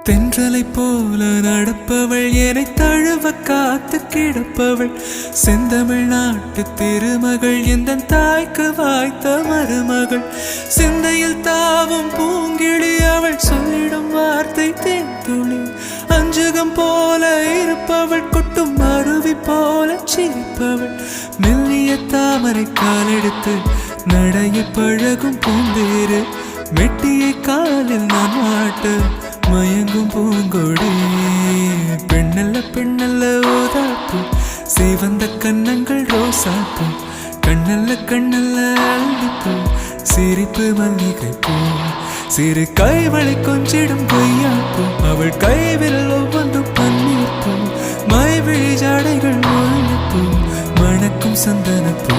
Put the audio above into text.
தென்றலை போல நடப்பவள் என்னை தழுவ காத்து கிடப்பவள் செந்தமிழ் நாட்டு திருமகள் எந்த தாய்க்கு வாய்த்த மருமகள் சிந்தையில் தாவும் பூங்கிழி அவள் சொல்லிடும் வார்த்தை தேன்துளி அஞ்சுகம் போல இருப்பவள் கொட்டும் அருவி போல சிரிப்பவள் மெல்லிய தாமரை காலெடுத்து நடைய பழகும் பூந்தேறு மெட்டியை காலில் நான் மாட்டு மயங்கும் பூங்கொடி பெண்ணல்ல பெண்ணல்ல ஓதாப்பு சிவந்த கண்ணங்கள் ரோசாப்பு கண்ணல்ல கண்ணல்ல அள்ளிப்பூ சிரிப்பு மல்லிகை பூ சிறு கைவளை கொஞ்சிடும் பொய்யாப்பு அவள் கைவில் ஒவ்வொன்றும் பன்னீர் பூ மைவிழி ஜாடைகள் முள்ளிப்பூ மணக்கும் சந்தனப்பூ